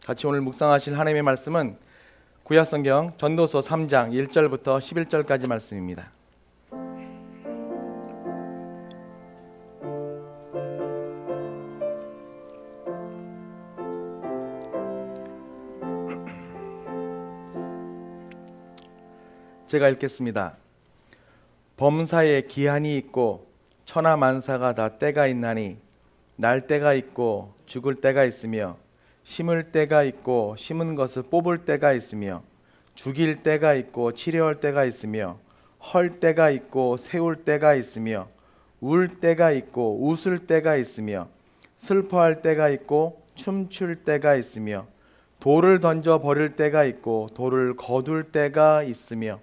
같이 오늘 묵상하실 하나님의 말씀은 구약성경 전도서 3장 1절부터 11절까지 말씀입니다. 제가 읽겠습니다. 범사에 기한이 있고 천하만사가 다 때가 있나니 날 때가 있고 죽을 때가 있으며 심을 때가 있고 심은 것을 뽑을 때가 있으며 죽일 때가 있고 치료할 때가 있으며 헐 때가 있고 세울 때가 있으며 울 때가 있고 웃을 때가 있으며 슬퍼할 때가 있고 춤출 때가 있으며 돌을 던져 버릴 때가 있고 돌을 거둘 때가 있으며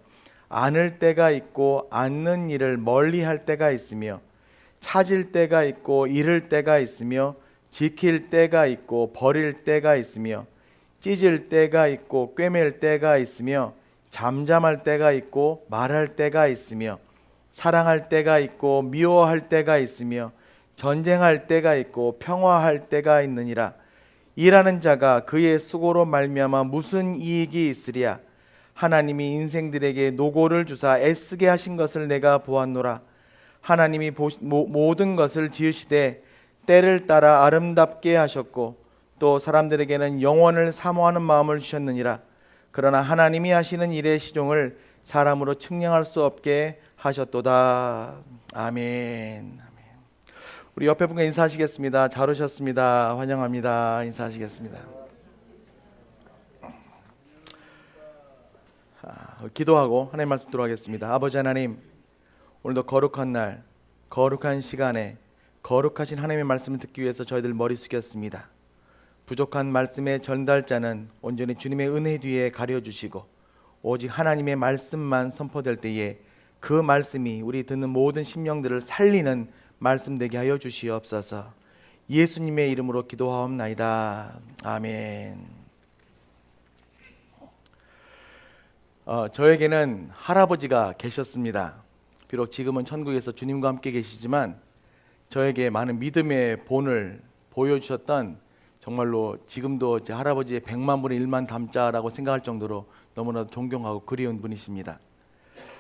안을 때가 있고 않는 일을 멀리 할 때가 있으며 찾을 때가 있고 잃을 때가 있으며 지킬 때가 있고 버릴 때가 있으며 찢을 때가 있고 꿰맬 때가 있으며 잠잠할 때가 있고 말할 때가 있으며 사랑할 때가 있고 미워할 때가 있으며 전쟁할 때가 있고 평화할 때가 있느니라. 일하는 자가 그의 수고로 말미암아 무슨 이익이 있으랴. 하나님이 인생들에게 노고를 주사 애쓰게 하신 것을 내가 보았노라. 하나님이 모든 것을 지으시되 때를 따라 아름답게 하셨고 또 사람들에게는 영원을 사모하는 마음을 주셨느니라. 그러나 하나님이 하시는 일의 시종을 사람으로 측량할 수 없게 하셨도다. 아멘. 우리 옆에 분과 인사하시겠습니다. 잘 오셨습니다. 환영합니다. 인사하시겠습니다. 기도하고 하나님 말씀 들어가겠습니다. 아버지 하나님, 오늘도 거룩한 날, 거룩한 시간에 거룩하신 하나님의 말씀을 듣기 위해서 저희들 머리 숙였습니다. 부족한 말씀의 전달자는 온전히 주님의 은혜 뒤에 가려주시고 오직 하나님의 말씀만 선포될 때에 그 말씀이 우리 듣는 모든 심령들을 살리는 말씀 되게 하여 주시옵소서. 예수님의 이름으로 기도하옵나이다. 아멘. 저에게는 할아버지가 계셨습니다. 비록 지금은 천국에서 주님과 함께 계시지만 저에게 많은 믿음의 본을 보여주셨던, 정말로 지금도 제 할아버지의 100만 분의 1만 담자라고 생각할 정도로 너무나도 존경하고 그리운 분이십니다.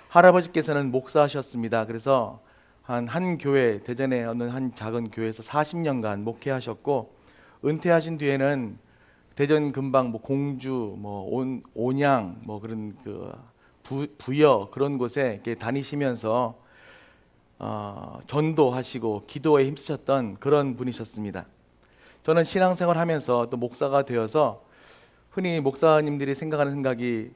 할아버지께서는 목사하셨습니다. 그래서 한 교회, 대전의 어느 한 작은 교회에서 40년간 목회하셨고, 은퇴하신 뒤에는 대전 근방 공주, 온양, 그런 부여 그런 곳에 이렇게 다니시면서 전도하시고 기도에 힘쓰셨던 그런 분이셨습니다. 저는 신앙생활하면서 또 목사가 되어서 흔히 목사님들이 생각하는 생각이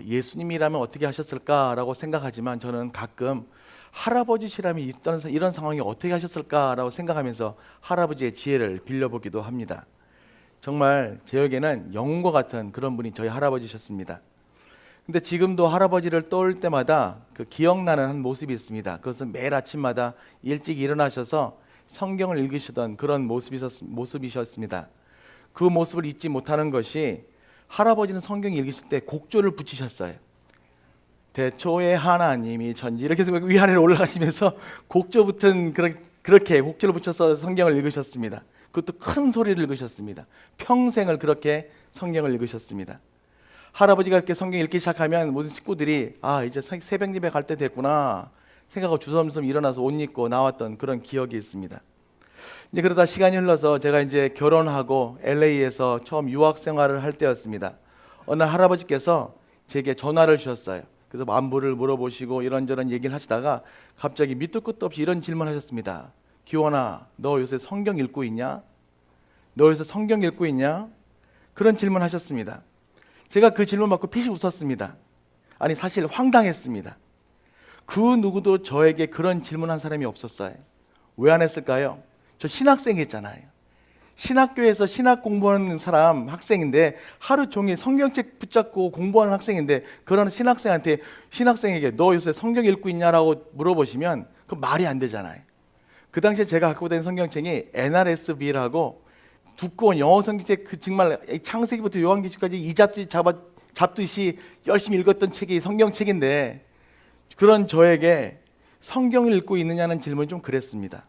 예수님이라면 어떻게 하셨을까라고 생각하지만, 저는 가끔 할아버지시라면 이런 상황이 어떻게 하셨을까라고 생각하면서 할아버지의 지혜를 빌려보기도 합니다. 정말 제에게는 영웅과 같은 그런 분이 저희 할아버지셨습니다. 근데 지금도 할아버지를 떠올 때마다 그 기억나는 한 모습이 있습니다. 그것은 매일 아침마다 일찍 일어나셔서 성경을 읽으시던 그런 모습이셨습니다. 그 모습을 잊지 못하는 것이, 할아버지는 성경 읽으실 때 곡조를 붙이셨어요. 대초에 하나님이 천지, 이렇게 해서 위아래로 올라가시면서 곡조 붙은 그렇게 곡조를 붙여서 성경을 읽으셨습니다. 그것도 큰 소리를 읽으셨습니다. 평생을 그렇게 성경을 읽으셨습니다. 할아버지가 이렇게 성경 읽기 시작하면 모든 식구들이 이제 새벽 예배 갈 때 됐구나 생각하고 주섬주섬 일어나서 옷 입고 나왔던 그런 기억이 있습니다. 이제 그러다 시간이 흘러서 제가 이제 결혼하고 LA에서 처음 유학 생활을 할 때였습니다. 어느 할아버지께서 제게 전화를 주셨어요. 그래서 안부를 물어보시고 이런저런 얘기를 하시다가 갑자기 밑도 끝도 없이 이런 질문을 하셨습니다. 기원아, 너 요새 성경 읽고 있냐? 너 요새 성경 읽고 있냐? 그런 질문 하셨습니다. 제가 그 질문 받고 피식 웃었습니다. 아니, 사실 황당했습니다. 그 누구도 저에게 그런 질문한 사람이 없었어요. 왜 안 했을까요? 저 신학생이었잖아요. 신학교에서 신학 공부하는 사람, 학생인데 하루 종일 성경책 붙잡고 공부하는 학생인데, 그런 신학생에게 너 요새 성경 읽고 있냐라고 물어보시면 그 말이 안 되잖아요. 그 당시에 제가 갖고 다니는 성경책이 NRSV라고 두꺼운 영어 성경책, 정말 창세기부터 요한계시까지 이잡지 잡듯이 열심히 읽었던 책이 성경책인데, 그런 저에게 성경을 읽고 있느냐는 질문이 좀 그랬습니다.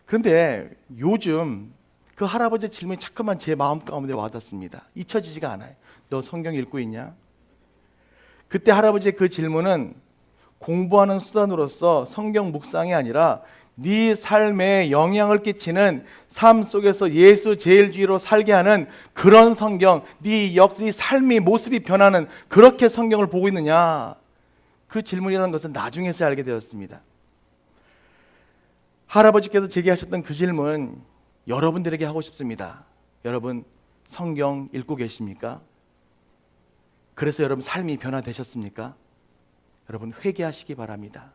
그런데 요즘 그 할아버지의 질문이 자꾸만 제 마음 가운데 와닿습니다. 잊혀지지가 않아요. 너 성경 읽고 있냐? 그때 할아버지의 그 질문은 공부하는 수단으로서 성경 묵상이 아니라 네 삶에 영향을 끼치는 삶 속에서 예수 제일주의로 살게 하는 그런 성경, 네 삶이 모습이 변하는 그렇게 성경을 보고 있느냐? 그 질문이라는 것은 나중에서야 알게 되었습니다. 할아버지께서 제기하셨던 그 질문 여러분들에게 하고 싶습니다. 여러분 성경 읽고 계십니까? 그래서 여러분 삶이 변화되셨습니까? 여러분 회개하시기 바랍니다.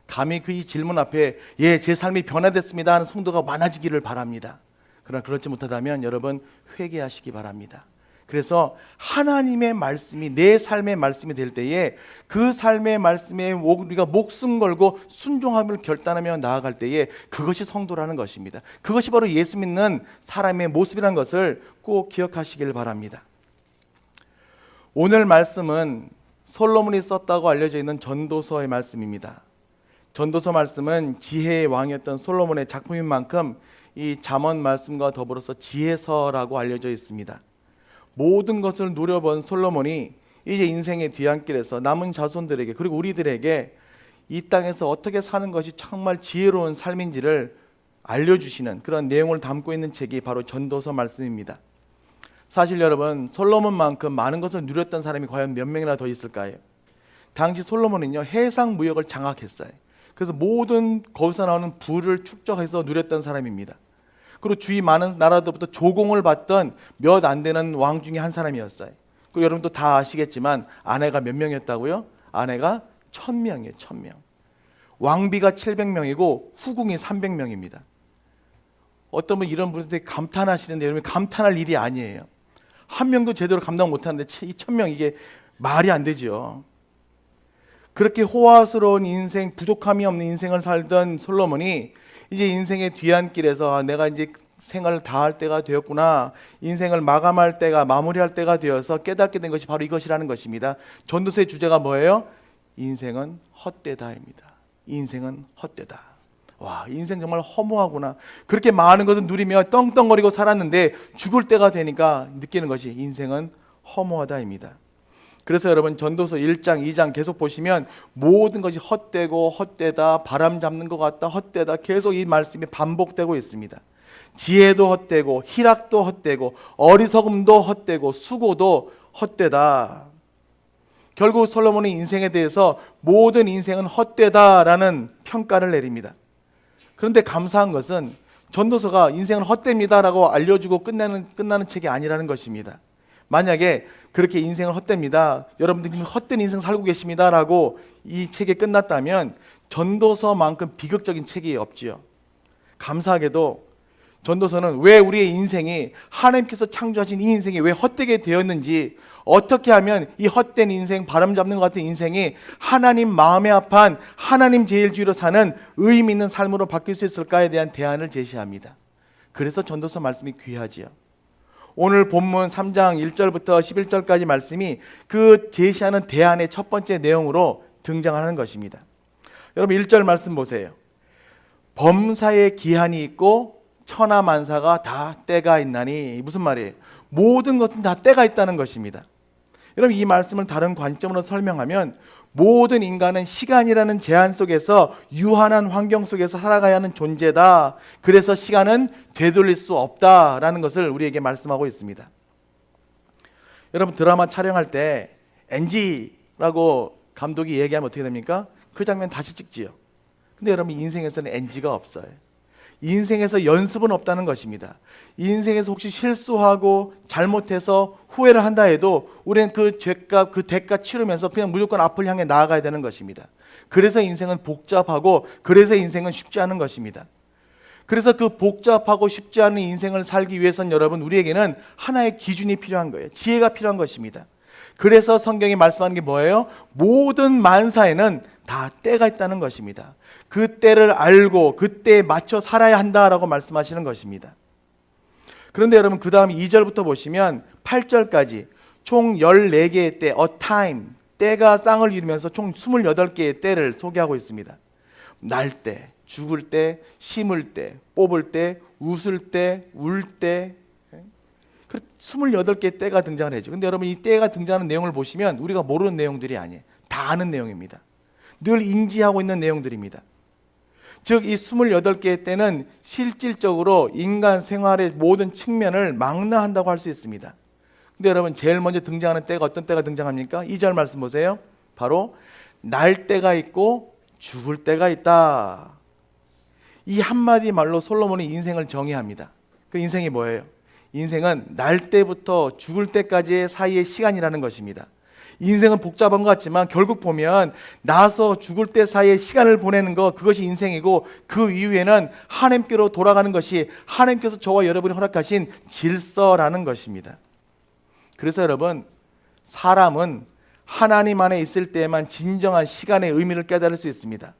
감히 그 이 질문 앞에 제 삶이 변화됐습니다 하는 성도가 많아지기를 바랍니다. 그러나 그렇지 못하다면 여러분 회개하시기 바랍니다. 그래서 하나님의 말씀이 내 삶의 말씀이 될 때에 그 삶의 말씀에 우리가 목숨 걸고 순종함을 결단하며 나아갈 때에 그것이 성도라는 것입니다. 그것이 바로 예수 믿는 사람의 모습이라는 것을 꼭 기억하시길 바랍니다. 오늘 말씀은 솔로몬이 썼다고 알려져 있는 전도서의 말씀입니다. 전도서 말씀은 지혜의 왕이었던 솔로몬의 작품인 만큼 이 잠언 말씀과 더불어서 지혜서라고 알려져 있습니다. 모든 것을 누려본 솔로몬이 이제 인생의 뒤안길에서 남은 자손들에게 그리고 우리들에게 이 땅에서 어떻게 사는 것이 정말 지혜로운 삶인지를 알려주시는 그런 내용을 담고 있는 책이 바로 전도서 말씀입니다. 사실 여러분 솔로몬만큼 많은 것을 누렸던 사람이 과연 몇 명이나 더 있을까요? 당시 솔로몬은요 해상 무역을 장악했어요. 그래서 모든 거기서 나오는 부를 축적해서 누렸던 사람입니다. 그리고 주위 많은 나라들부터 조공을 받던 몇 안 되는 왕 중에 한 사람이었어요. 그리고 여러분도 다 아시겠지만 아내가 몇 명이었다고요? 아내가 1000명이에요. 1000명. 왕비가 700명이고 후궁이 300명입니다. 어떤 분 이런 분들이 감탄하시는데 여러분 감탄할 일이 아니에요. 한 명도 제대로 감당 못하는데 이 1000명 이게 말이 안 되죠. 그렇게 호화스러운 인생, 부족함이 없는 인생을 살던 솔로몬이 이제 인생의 뒤안길에서 내가 이제 생활을 다할 때가 되었구나, 인생을 마감할 때가, 마무리할 때가 되어서 깨닫게 된 것이 바로 이것이라는 것입니다. 전도서의 주제가 뭐예요? 인생은 헛되다입니다. 인생은 헛되다. 와, 인생 정말 허무하구나. 그렇게 많은 것을 누리며 떵떵거리고 살았는데 죽을 때가 되니까 느끼는 것이 인생은 허무하다입니다. 그래서 여러분 전도서 1장, 2장 계속 보시면 모든 것이 헛되고 헛되다, 바람 잡는 것 같다, 헛되다, 계속 이 말씀이 반복되고 있습니다. 지혜도 헛되고 희락도 헛되고 어리석음도 헛되고 수고도 헛되다. 결국 솔로몬의 인생에 대해서 모든 인생은 헛되다라는 평가를 내립니다. 그런데 감사한 것은 전도서가 인생은 헛됩니다라고 알려주고 끝나는 책이 아니라는 것입니다. 만약에 그렇게 인생을 헛됩니다, 여러분들이 헛된 인생 살고 계십니다라고 이 책이 끝났다면 전도서만큼 비극적인 책이 없지요. 감사하게도 전도서는 왜 우리의 인생이 하나님께서 창조하신 이 인생이 왜 헛되게 되었는지, 어떻게 하면 이 헛된 인생, 바람 잡는 것 같은 인생이 하나님 마음에 합한 하나님 제일주의로 사는 의미 있는 삶으로 바뀔 수 있을까에 대한 대안을 제시합니다. 그래서 전도서 말씀이 귀하지요. 오늘 본문 3장 1절부터 11절까지 말씀이 그 제시하는 대안의 첫 번째 내용으로 등장하는 것입니다. 여러분 1절 말씀 보세요. 범사에 기한이 있고 천하만사가 다 때가 있나니, 무슨 말이에요? 모든 것은 다 때가 있다는 것입니다. 여러분 이 말씀을 다른 관점으로 설명하면 모든 인간은 시간이라는 제한 속에서 유한한 환경 속에서 살아가야 하는 존재다. 그래서 시간은 되돌릴 수 없다라는 것을 우리에게 말씀하고 있습니다. 여러분 드라마 촬영할 때 NG라고 감독이 얘기하면 어떻게 됩니까? 그 장면 다시 찍지요. 근데 여러분 인생에서는 NG가 없어요. 인생에서 연습은 없다는 것입니다. 인생에서 혹시 실수하고 잘못해서 후회를 한다 해도 우리는 그 죄값, 그 대가 치르면서 그냥 무조건 앞을 향해 나아가야 되는 것입니다. 그래서 인생은 복잡하고 그래서 인생은 쉽지 않은 것입니다. 그래서 그 복잡하고 쉽지 않은 인생을 살기 위해서는 여러분 우리에게는 하나의 기준이 필요한 거예요. 지혜가 필요한 것입니다. 그래서 성경이 말씀하는 게 뭐예요? 모든 만사에는 다 때가 있다는 것입니다. 그 때를 알고 그때에 맞춰 살아야 한다라고 말씀하시는 것입니다. 그런데 여러분 그 다음 2절부터 보시면 8절까지 총 14개의 때, a time, 때가 쌍을 이루면서 총 28개의 때를 소개하고 있습니다. 날 때, 죽을 때, 심을 때, 뽑을 때, 웃을 때, 울 때, 28개의 때가 등장을 해죠. 근데 여러분 이 때가 등장하는 내용을 보시면 우리가 모르는 내용들이 아니에요. 다 아는 내용입니다. 늘 인지하고 있는 내용들입니다. 즉 이 28개의 때는 실질적으로 인간 생활의 모든 측면을 망라한다고 할 수 있습니다. 근데 여러분 제일 먼저 등장하는 때가 어떤 때가 등장합니까? 2절 말씀 보세요. 바로 날 때가 있고 죽을 때가 있다. 이 한마디 말로 솔로몬이 인생을 정의합니다. 그 인생이 뭐예요? 인생은 날 때부터 죽을 때까지의 사이의 시간이라는 것입니다. 인생은 복잡한 것 같지만 결국 보면 나서 죽을 때 사이의 시간을 보내는 것, 그것이 인생이고 그 이후에는 하나님께로 돌아가는 것이 하나님께서 저와 여러분이 허락하신 질서라는 것입니다. 그래서 여러분, 사람은 하나님 안에 있을 때에만 진정한 시간의 의미를 깨달을 수 있습니다.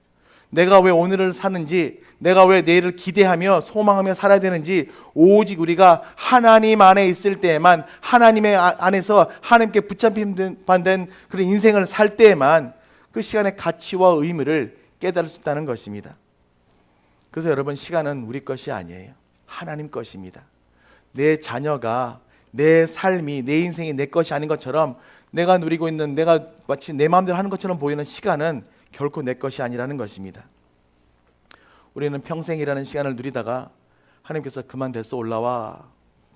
내가 왜 오늘을 사는지, 내가 왜 내일을 기대하며 소망하며 살아야 되는지 오직 우리가 하나님 안에 있을 때에만, 하나님의 안에서 하나님께 붙잡힌 그런 인생을 살 때에만 그 시간의 가치와 의미를 깨달을 수 있다는 것입니다. 그래서 여러분, 시간은 우리 것이 아니에요. 하나님 것입니다. 내 자녀가, 내 삶이, 내 인생이 내 것이 아닌 것처럼 내가 누리고 있는, 내가 마치 내 마음대로 하는 것처럼 보이는 시간은 결코 내 것이 아니라는 것입니다. 우리는 평생이라는 시간을 누리다가 하나님께서 그만 됐어 올라와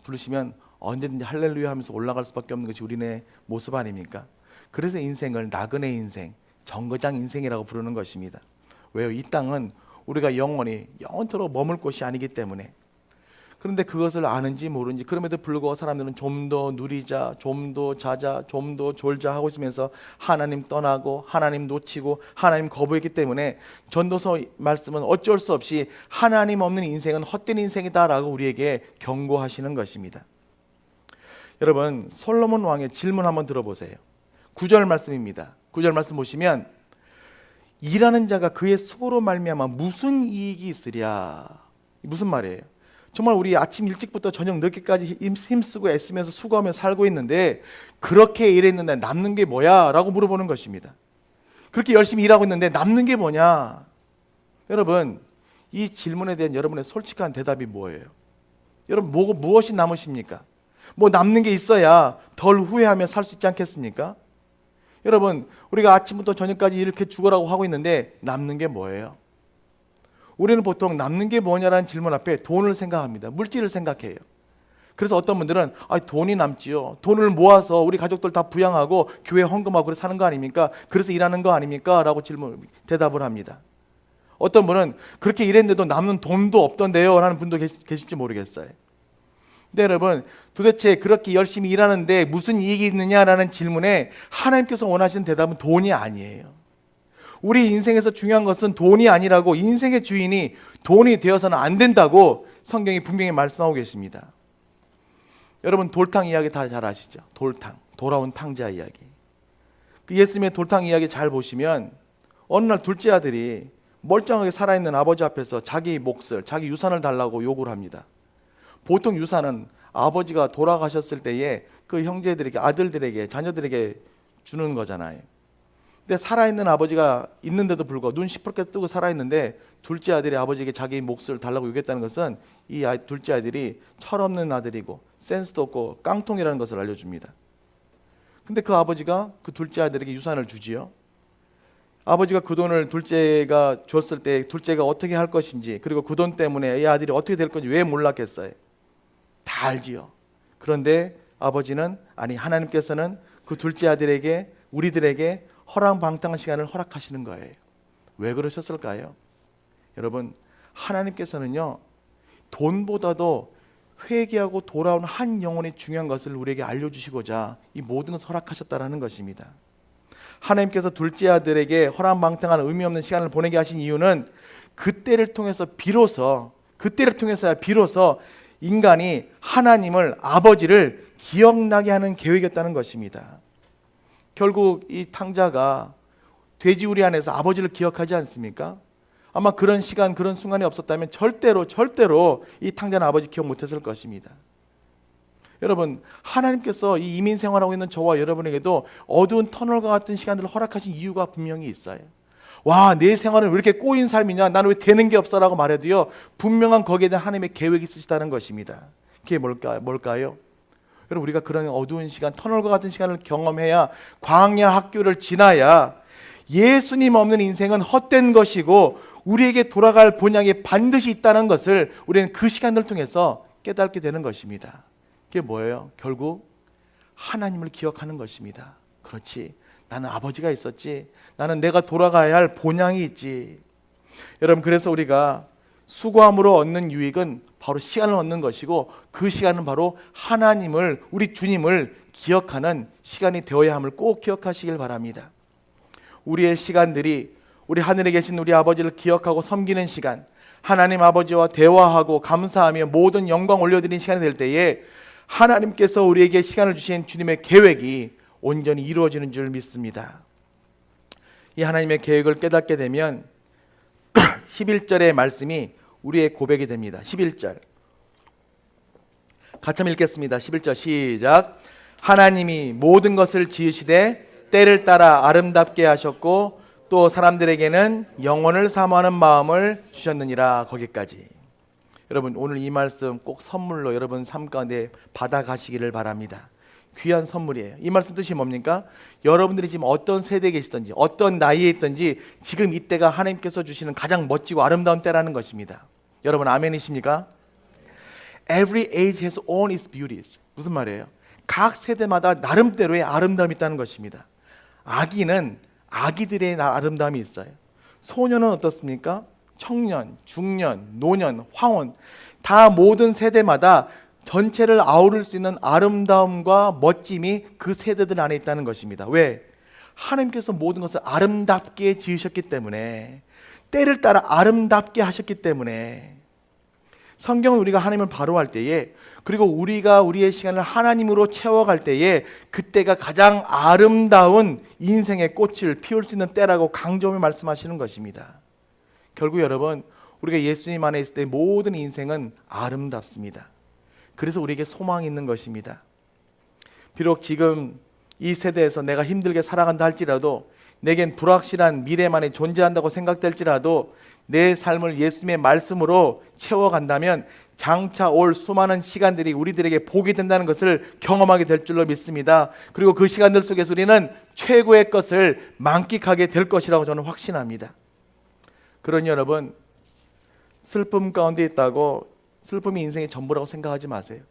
부르시면 언제든지 할렐루야 하면서 올라갈 수밖에 없는 것이 우리네 모습 아닙니까? 그래서 인생을 나그네 인생, 정거장 인생이라고 부르는 것입니다. 왜요? 이 땅은 우리가 영원토록 머물 곳이 아니기 때문에. 그런데 그것을 아는지 모르는지 그럼에도 불구하고 사람들은 좀 더 누리자, 좀 더 자자, 좀 더 졸자 하고 있으면서 하나님 떠나고 하나님 놓치고 하나님 거부했기 때문에 전도서 말씀은 어쩔 수 없이 하나님 없는 인생은 헛된 인생이다라고 우리에게 경고하시는 것입니다. 여러분, 솔로몬 왕의 질문 한번 들어보세요. 9절 말씀입니다. 9절 말씀 보시면 일하는 자가 그의 수고로 말미암아 무슨 이익이 있으랴. 무슨 말이에요? 정말 우리 아침 일찍부터 저녁 늦게까지 힘쓰고 애쓰면서 수고하며 살고 있는데 그렇게 일했는데 남는 게 뭐야? 라고 물어보는 것입니다. 그렇게 열심히 일하고 있는데 남는 게 뭐냐? 여러분, 이 질문에 대한 여러분의 솔직한 대답이 뭐예요? 여러분, 무엇이 남으십니까? 뭐 남는 게 있어야 덜 후회하며 살 수 있지 않겠습니까? 여러분, 우리가 아침부터 저녁까지 이렇게 죽으라고 하고 있는데 남는 게 뭐예요? 우리는 보통 남는 게 뭐냐라는 질문 앞에 돈을 생각합니다. 물질을 생각해요. 그래서 어떤 분들은 돈이 남지요. 돈을 모아서 우리 가족들 다 부양하고 교회 헌금하고 그래서 사는 거 아닙니까? 그래서 일하는 거 아닙니까? 라고 대답을 합니다. 어떤 분은 그렇게 일했는데도 남는 돈도 없던데요 라는 분도 계실지 모르겠어요. 근데 여러분, 도대체 그렇게 열심히 일하는데 무슨 이익이 있느냐라는 질문에 하나님께서 원하시는 대답은 돈이 아니에요. 우리 인생에서 중요한 것은 돈이 아니라고, 인생의 주인이 돈이 되어서는 안 된다고 성경이 분명히 말씀하고 계십니다. 여러분, 돌탕 이야기 다 잘 아시죠? 돌탕, 돌아온 탕자 이야기. 그 예수님의 돌탕 이야기 잘 보시면 어느 날 둘째 아들이 멀쩡하게 살아있는 아버지 앞에서 자기 몫을, 자기 유산을 달라고 요구를 합니다. 보통 유산은 아버지가 돌아가셨을 때에 그 형제들에게, 아들들에게, 자녀들에게 주는 거잖아요. 근데 살아있는 아버지가 있는데도 불구하고 눈 시퍼렇게 뜨고 살아있는데 둘째 아들이 아버지에게 자기 몫을 달라고 요구했다는 것은 이 둘째 아들이 철없는 아들이고 센스도 없고 깡통이라는 것을 알려줍니다. 근데 그 아버지가 그 둘째 아들에게 유산을 주지요. 아버지가 그 돈을 둘째가 줬을 때 둘째가 어떻게 할 것인지, 그리고 그 돈 때문에 이 아들이 어떻게 될 건지 왜 몰랐겠어요? 다 알지요. 그런데 아버지는, 아니 하나님께서는 그 둘째 아들에게, 우리들에게 허랑방탕한 시간을 허락하시는 거예요. 왜 그러셨을까요? 여러분, 하나님께서는요, 돈보다도 회개하고 돌아온 한 영혼이 중요한 것을 우리에게 알려주시고자 이 모든 것을 허락하셨다는 것입니다. 하나님께서 둘째 아들에게 허랑방탕한 의미 없는 시간을 보내게 하신 이유는 그때를 통해서야 비로소 인간이 하나님을, 아버지를 기억나게 하는 계획이었다는 것입니다. 결국 이 탕자가 돼지우리 안에서 아버지를 기억하지 않습니까? 아마 그런 시간, 그런 순간이 없었다면 절대로 이 탕자는 아버지 기억 못했을 것입니다. 여러분, 하나님께서 이 이민 생활하고 있는 저와 여러분에게도 어두운 터널과 같은 시간들을 허락하신 이유가 분명히 있어요. 와, 내 생활은 왜 이렇게 꼬인 삶이냐, 나는 왜 되는 게 없어라고 말해도요, 분명한 거기에 대한 하나님의 계획이 있으시다는 것입니다. 그게 뭘까요? 여러분, 우리가 그런 어두운 시간, 터널과 같은 시간을 경험해야, 광야 학교를 지나야 예수님 없는 인생은 헛된 것이고 우리에게 돌아갈 본향이 반드시 있다는 것을 우리는 그 시간을 통해서 깨닫게 되는 것입니다. 그게 뭐예요? 결국 하나님을 기억하는 것입니다. 그렇지, 나는 아버지가 있었지, 나는 내가 돌아가야 할 본향이 있지. 여러분, 그래서 우리가 수고함으로 얻는 유익은 바로 시간을 얻는 것이고, 그 시간은 바로 하나님을, 우리 주님을 기억하는 시간이 되어야 함을 꼭 기억하시길 바랍니다. 우리의 시간들이 우리 하늘에 계신 우리 아버지를 기억하고 섬기는 시간, 하나님 아버지와 대화하고 감사하며 모든 영광 올려드리는 시간이 될 때에 하나님께서 우리에게 시간을 주신 주님의 계획이 온전히 이루어지는 줄 믿습니다. 이 하나님의 계획을 깨닫게 되면 11절의 말씀이 우리의 고백이 됩니다. 11절 같이 한번 읽겠습니다. 11절 시작. 하나님이 모든 것을 지으시되 때를 따라 아름답게 하셨고 또 사람들에게는 영혼을 사모하는 마음을 주셨느니라. 거기까지. 여러분, 오늘 이 말씀 꼭 선물로 여러분 삶 가운데 받아가시기를 바랍니다. 귀한 선물이에요. 이 말씀 뜻이 뭡니까? 여러분들이 지금 어떤 세대에 계시든지 어떤 나이에 있든지 지금 이때가 하나님께서 주시는 가장 멋지고 아름다운 때라는 것입니다. 여러분, 아멘이십니까? Every age has own its beauties. 무슨 말이에요? 각 세대마다 나름대로의 아름다움이 있다는 것입니다. 아기는 아기들의 아름다움이 있어요. 소년은 어떻습니까? 청년, 중년, 노년, 황혼, 다 모든 세대마다 전체를 아우를 수 있는 아름다움과 멋짐이 그 세대들 안에 있다는 것입니다. 왜? 하나님께서 모든 것을 아름답게 지으셨기 때문에, 때를 따라 아름답게 하셨기 때문에. 성경은 우리가 하나님을 바로할 때에, 그리고 우리가 우리의 시간을 하나님으로 채워갈 때에 그때가 가장 아름다운 인생의 꽃을 피울 수 있는 때라고 강조하며 말씀하시는 것입니다. 결국 여러분, 우리가 예수님 안에 있을 때 모든 인생은 아름답습니다. 그래서 우리에게 소망이 있는 것입니다. 비록 지금 이 세대에서 내가 힘들게 살아간다 할지라도, 내겐 불확실한 미래만이 존재한다고 생각될지라도 내 삶을 예수님의 말씀으로 채워간다면 장차 올 수많은 시간들이 우리들에게 복이 된다는 것을 경험하게 될 줄로 믿습니다. 그리고 그 시간들 속에서 우리는 최고의 것을 만끽하게 될 것이라고 저는 확신합니다. 그러니 여러분, 슬픔 가운데 있다고 슬픔이 인생의 전부라고 생각하지 마세요.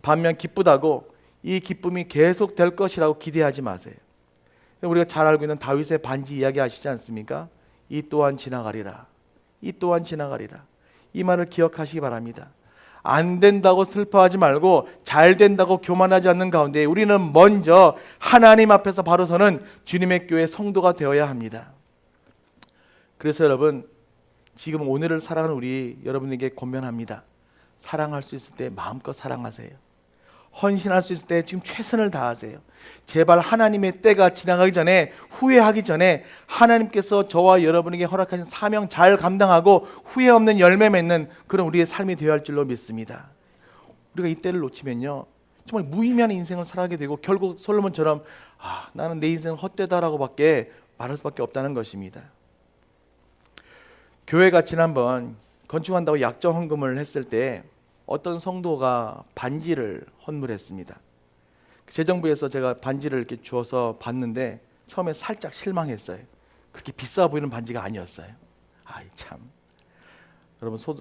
반면 기쁘다고 이 기쁨이 계속 될 것이라고 기대하지 마세요. 우리가 잘 알고 있는 다윗의 반지 이야기 아시지 않습니까? 이 또한 지나가리라. 이 또한 지나가리라. 이 말을 기억하시기 바랍니다. 안 된다고 슬퍼하지 말고 잘 된다고 교만하지 않는 가운데 우리는 먼저 하나님 앞에서 바로 서는 주님의 교회 성도가 되어야 합니다. 그래서 여러분, 지금 오늘을 살아가는 우리 여러분에게 권면합니다. 사랑할 수 있을 때 마음껏 사랑하세요. 헌신할 수 있을 때 지금 최선을 다하세요. 제발 하나님의 때가 지나가기 전에, 후회하기 전에 하나님께서 저와 여러분에게 허락하신 사명 잘 감당하고 후회 없는 열매 맺는 그런 우리의 삶이 되어야 할 줄로 믿습니다. 우리가 이 때를 놓치면요, 정말 무의미한 인생을 살아가게 되고 결국 솔로몬처럼 나는 내 인생은 헛되다라고 밖에 말할 수밖에 없다는 것입니다. 교회가 지난번 건축한다고 약정 헌금을 했을 때 어떤 성도가 반지를 헌물했습니다. 재정부에서 제가 반지를 이렇게 주어서 봤는데 처음에 살짝 실망했어요. 그렇게 비싸 보이는 반지가 아니었어요. 아이 참,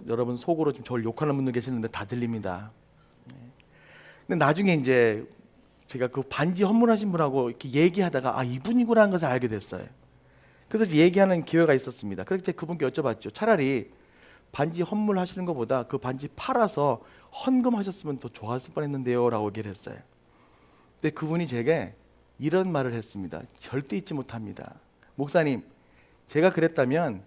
여러분 속으로 좀 저를 욕하는 분들 계시는데 다 들립니다. 근데 나중에 이제 제가 그 반지 헌물하신 분하고 이렇게 얘기하다가 이분이구나라는 것을 알게 됐어요. 그래서 얘기하는 기회가 있었습니다. 그래서 그분께 여쭤봤죠. 차라리 반지 헌물하시는 것보다 그 반지 팔아서 헌금하셨으면 더 좋았을 뻔했는데요 라고 얘기를 했어요. 근데 그분이 제게 이런 말을 했습니다. 절대 잊지 못합니다. 목사님, 제가 그랬다면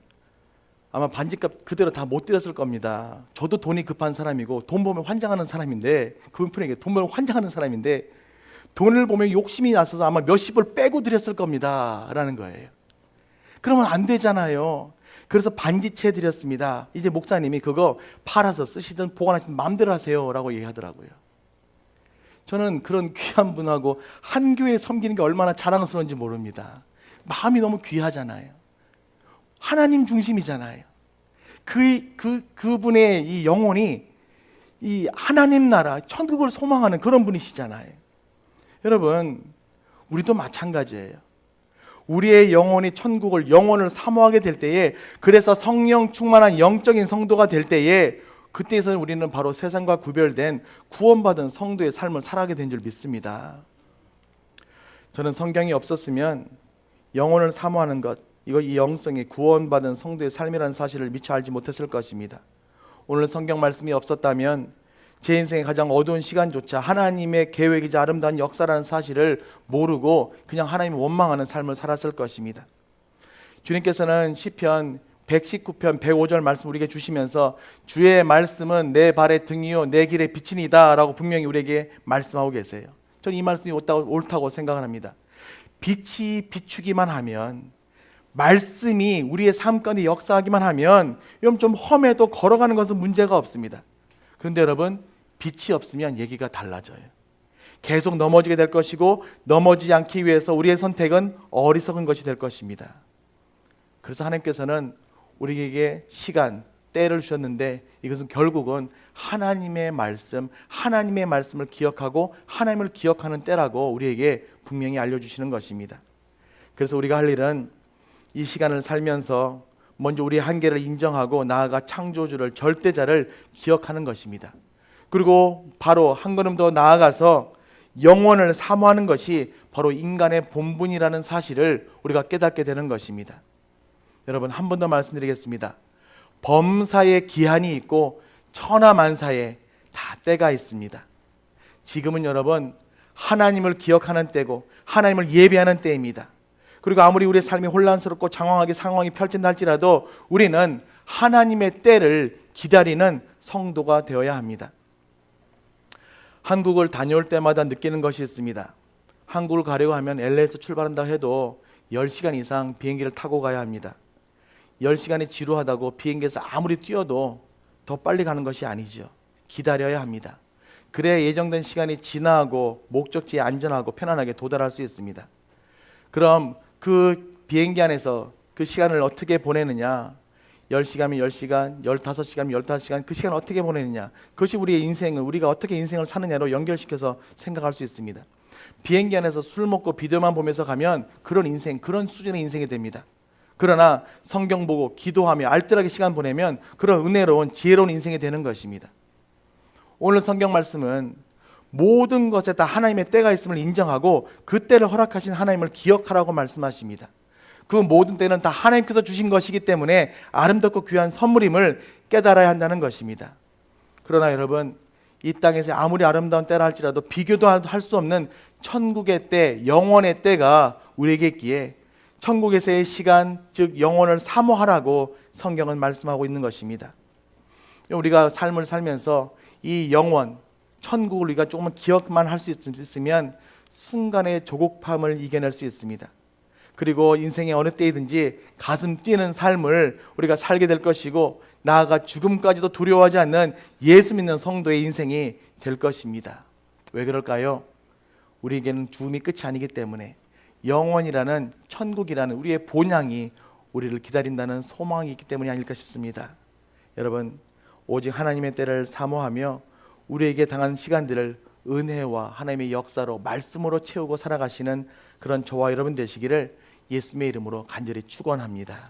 아마 반지값 그대로 다 못 드렸을 겁니다. 저도 돈이 급한 사람이고 돈 보면 환장하는 사람인데, 그분에게 돈 보면 환장하는 사람인데 돈을 보면 욕심이 나서서 아마 몇십을 빼고 드렸을 겁니다 라는 거예요. 그러면 안 되잖아요. 그래서 반지채 드렸습니다. 이제 목사님이 그거 팔아서 쓰시든 보관하시든 마음대로 하세요 라고 얘기하더라고요. 저는 그런 귀한 분하고 한 교회 섬기는 게 얼마나 자랑스러운지 모릅니다. 마음이 너무 귀하잖아요. 하나님 중심이잖아요. 그분의 이 영혼이 이 하나님 나라, 천국을 소망하는 그런 분이시잖아요. 여러분, 우리도 마찬가지예요. 우리의 영혼이 영혼을 사모하게 될 때에, 그래서 성령 충만한 영적인 성도가 될 때에, 그때에서 우리는 바로 세상과 구별된 구원받은 성도의 삶을 살아가게 된 줄 믿습니다. 저는 성경이 없었으면 영혼을 사모하는 것, 이 영성이 구원받은 성도의 삶이라는 사실을 미처 알지 못했을 것입니다. 오늘 성경 말씀이 없었다면 제 인생의 가장 어두운 시간조차 하나님의 계획이자 아름다운 역사라는 사실을 모르고 그냥 하나님을 원망하는 삶을 살았을 것입니다. 주님께서는 시편 119편 105절 말씀 우리에게 주시면서 주의 말씀은 내 발의 등이요 내 길의 빛이니이다 라고 분명히 우리에게 말씀하고 계세요. 저는 이 말씀이 옳다고 생각을 합니다. 빛이 비추기만 하면, 말씀이 우리의 삶 가운데 역사하기만 하면 좀 험해도 걸어가는 것은 문제가 없습니다. 그런데 여러분, 빛이 없으면 얘기가 달라져요. 계속 넘어지게 될 것이고, 넘어지지 않기 위해서 우리의 선택은 어리석은 것이 될 것입니다. 그래서 하나님께서는 우리에게 시간, 때를 주셨는데, 이것은 결국은 하나님의 말씀을 기억하고 하나님을 기억하는 때라고 우리에게 분명히 알려주시는 것입니다. 그래서 우리가 할 일은 이 시간을 살면서 먼저 우리의 한계를 인정하고 나아가 창조주를, 절대자를 기억하는 것입니다. 그리고 바로 한 걸음 더 나아가서 영원을 사모하는 것이 바로 인간의 본분이라는 사실을 우리가 깨닫게 되는 것입니다. 여러분, 한 번 더 말씀드리겠습니다. 범사에 기한이 있고 천하만사에 다 때가 있습니다. 지금은 여러분, 하나님을 기억하는 때고 하나님을 예배하는 때입니다. 그리고 아무리 우리의 삶이 혼란스럽고 장황하게 상황이 펼친다 할지라도 우리는 하나님의 때를 기다리는 성도가 되어야 합니다. 한국을 다녀올 때마다 느끼는 것이 있습니다. 한국을 가려고 하면 LA에서 출발한다고 해도 10시간 이상 비행기를 타고 가야 합니다. 10시간이 지루하다고 비행기에서 아무리 뛰어도 더 빨리 가는 것이 아니죠. 기다려야 합니다. 그래야 예정된 시간이 지나고 목적지에 안전하고 편안하게 도달할 수 있습니다. 그럼 그 비행기 안에서 그 시간을 어떻게 보내느냐? 10시간이면 10시간, 15시간이면 15시간, 그 시간을 어떻게 보내느냐? 그것이 우리의 인생을, 우리가 어떻게 인생을 사느냐로 연결시켜서 생각할 수 있습니다. 비행기 안에서 술 먹고 비디오만 보면서 가면 그런 인생, 그런 수준의 인생이 됩니다. 그러나 성경 보고 기도하며 알뜰하게 시간 보내면 그런 은혜로운 지혜로운 인생이 되는 것입니다. 오늘 성경 말씀은 모든 것에 다 하나님의 때가 있음을 인정하고 그 때를 허락하신 하나님을 기억하라고 말씀하십니다. 그 모든 때는 다 하나님께서 주신 것이기 때문에 아름답고 귀한 선물임을 깨달아야 한다는 것입니다. 그러나 여러분, 이 땅에서 아무리 아름다운 때라 할지라도 비교도 할 수 없는 천국의 때, 영원의 때가 우리에게 있기에 천국에서의 시간, 즉 영혼을 사모하라고 성경은 말씀하고 있는 것입니다. 우리가 삶을 살면서 이 영원, 천국을 우리가 조금만 기억만 할 수 있으면 순간의 조급함을 이겨낼 수 있습니다. 그리고 인생의 어느 때이든지 가슴 뛰는 삶을 우리가 살게 될 것이고, 나아가 죽음까지도 두려워하지 않는 예수 믿는 성도의 인생이 될 것입니다. 왜 그럴까요? 우리에게는 죽음이 끝이 아니기 때문에 영원이라는, 천국이라는 우리의 본향이 우리를 기다린다는 소망이 있기 때문이 아닐까 싶습니다. 여러분, 오직 하나님의 때를 사모하며 우리에게 당한 시간들을 은혜와 하나님의 역사로, 말씀으로 채우고 살아가시는 그런 저와 여러분 되시기를 예수님의 이름으로 간절히 축원합니다.